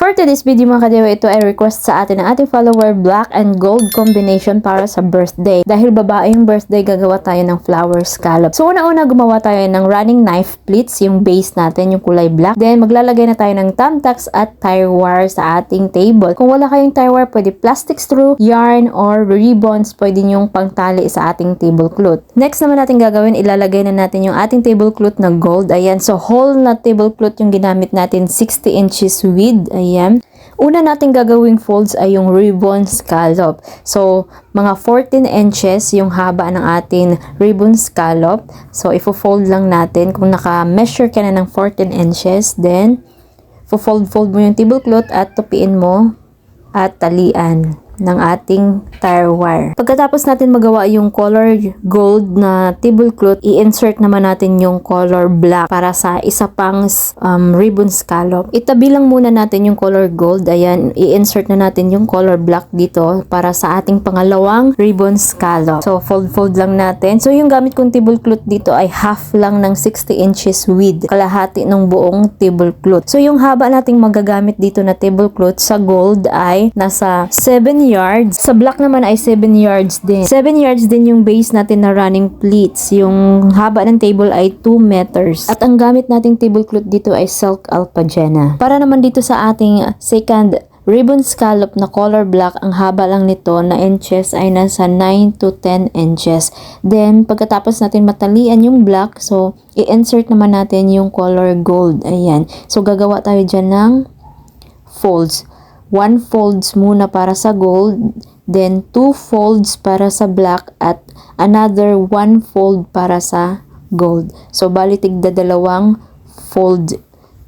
For today's video mga kadewa, ito ay request sa atin ng ating follower, black and gold combination para sa birthday. Dahil babae yung birthday, gagawa tayo ng flower scallop. So una-una gumawa tayo ng running knife pleats, yung base natin, yung kulay black. Then maglalagay na tayo ng thumbtacks at tire wire sa ating table. Kung wala kayong tire wire, pwede plastic screw, yarn, or ribbons, pwede nyong pangtali sa ating tablecloth. Next naman natin gagawin, ilalagay na natin yung ating tablecloth na gold. Ayan, so whole na tablecloth yung ginamit natin, 60 inches width. Ayan. Una natin gagawing folds ay yung ribbon scallop. So, mga 14 inches yung haba ng ating ribbon scallop. So, ifo-fold lang natin. Kung naka-measure ka na ng 14 inches, then, fold mo yung tablecloth at tupiin mo at talian ng ating tire wire. Pagkatapos natin magawa yung color gold na tablecloth, i-insert naman natin yung color black para sa isa pang ribbon scallop. Itabi lang muna natin yung color gold. Ayan, i-insert na natin yung color black dito para sa ating pangalawang ribbon scallop. So, fold lang natin. So, yung gamit kong tablecloth dito ay half lang ng 60 inches width. Kalahati ng buong tablecloth. So, yung haba nating magagamit dito na tablecloth sa gold ay nasa 7 yards. Sa black naman ay 7 yards din. 7 yards din yung base natin na running pleats. Yung haba ng table ay 2 meters. At ang gamit nating tablecloth dito ay silk alpagena. Para naman dito sa ating second ribbon scallop na color black, ang haba lang nito na inches ay nasa 9 to 10 inches. Then, pagkatapos natin matalian yung black, so, i-insert naman natin yung color gold. Ayan. So, gagawa tayo dyan ng folds. 1 folds muna para sa gold, then 2 folds para sa black, at another 1 fold para sa gold. So, bali tigda dalawang fold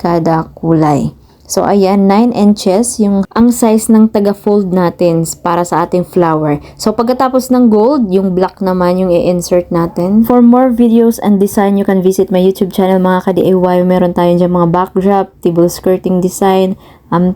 kada kulay. So, ayan, 9 inches yung ang size ng taga-fold natin para sa ating flower. So, pagkatapos ng gold, yung black naman yung i-insert natin. For more videos and design, you can visit my YouTube channel mga ka-DIY. Meron tayo dyan mga backdrop, table skirting design,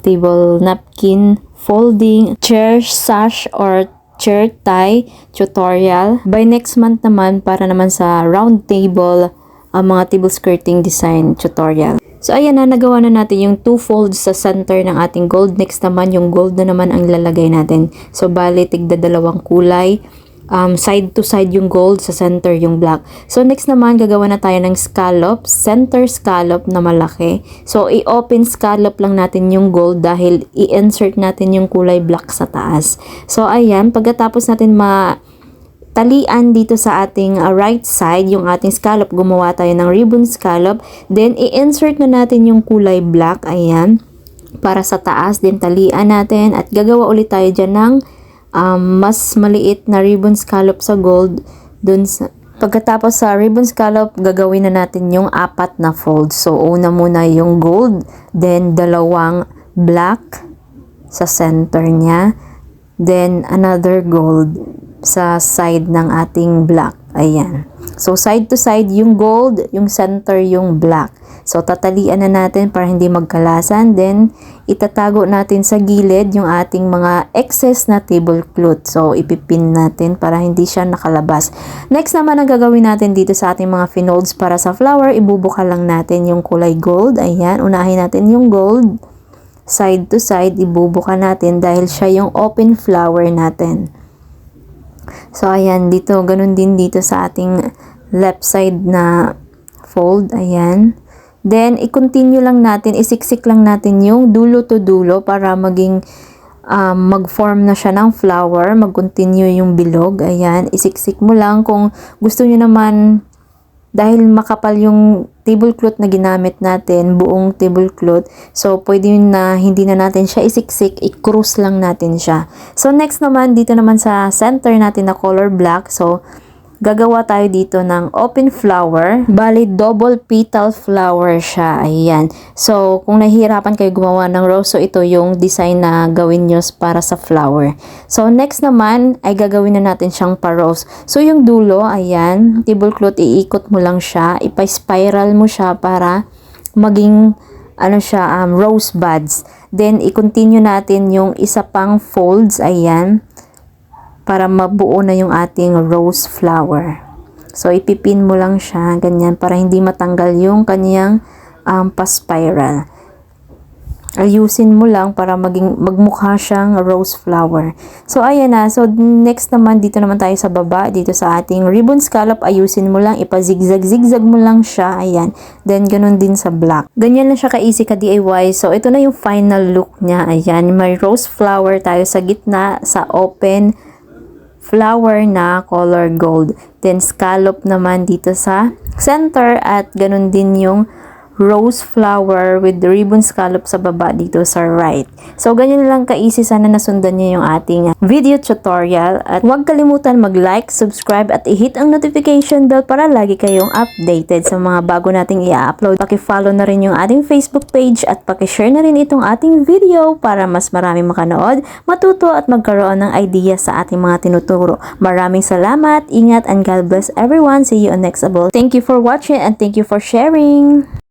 table napkin, folding, chair sash or chair tie tutorial. By next month naman, para naman sa round table, mga table skirting design tutorial. So, ayan na, nagawa na natin yung 2 folds sa center ng ating gold. Next naman, yung gold na naman ang lalagay natin. So, bali, tigda dalawang kulay. Side to side yung gold, sa center yung black. So, next naman, gagawa na tayo ng scallop. Center scallop na malaki. So, i-open scallop lang natin yung gold dahil i-insert natin yung kulay black sa taas. So, ayan, pagkatapos natin talian dito sa ating right side, yung ating scallop, gumawa tayo ng ribbon scallop. Then, i-insert na natin yung kulay black, ayan, para sa taas. Then, talian natin at gagawa ulit tayo dyan ng mas maliit na ribbon scallop sa gold. Pagkatapos sa ribbon scallop, gagawin na natin yung 4 na fold. So, una muna yung gold, then dalawang black sa center niya, then another gold sa side ng ating black. Ayan. So, side to side yung gold, yung center yung black. So, tatalian na natin para hindi magkalasan. Then, itatago natin sa gilid yung ating mga excess na tablecloth. So, ipipin natin para hindi siya nakalabas. Next naman, ang gagawin natin dito sa ating mga finolds para sa flower, ibubuka lang natin yung kulay gold. Ayan, unahin natin yung gold. Side to side, ibubuka natin dahil siya yung open flower natin. So, ayan, dito, ganun din dito sa ating left side na fold. Ayan. Then, i-continue lang natin, isiksik lang natin yung dulo to dulo para maging mag-form na siya ng flower. Mag-continue yung bilog. Ayan, isiksik mo lang. Kung gusto nyo naman, dahil makapal yung tablecloth na ginamit natin, buong tablecloth, so pwede na hindi na natin siya isiksik, i-cross lang natin siya. So, next naman, dito naman sa center natin na color black, so gagawa tayo dito ng open flower. Bali, double petal flower siya. Ayan. So, kung nahihirapan kayo gumawa ng rose, so ito yung design na gawin nyo para sa flower. So, next naman, ay gagawin na natin siyang pa-rose. So, yung dulo, ayan, tablecloth, iikot mo lang siya, ipa-spiral mo siya para maging, rose buds. Then, i-continue natin yung isa pang folds, ayan, para mabuo na yung ating rose flower. So, ipipin mo lang siya, ganyan, para hindi matanggal yung kanyang pa-spiral. ayusin mo lang para magmukha siyang rose flower. So, ayan na. So, next naman, dito naman tayo sa baba. Dito sa ating ribbon scallop, ayusin mo lang. Ipa-zigzag mo lang siya. Ayan. Then, ganun din sa black. Ganyan lang siya ka-easy ka DIY. So, ito na yung final look niya. Ayan. May rose flower tayo sa gitna, sa open flower na color gold. Then, scallop naman dito sa center at ganun din yung rose flower with the ribbon scallop sa baba dito sa right. So, ganyan lang ka-easy. Sana nasundan niyo yung ating video tutorial. At huwag kalimutan mag-like, subscribe, at i-hit ang notification bell para lagi kayong updated sa mga bago nating i-upload. Paki-follow na rin yung ating Facebook page at paki-share na rin itong ating video para mas marami makanood, matuto at magkaroon ng idea sa ating mga tinuturo. Maraming salamat, ingat, and God bless everyone. See you on next upload. Thank you for watching and thank you for sharing.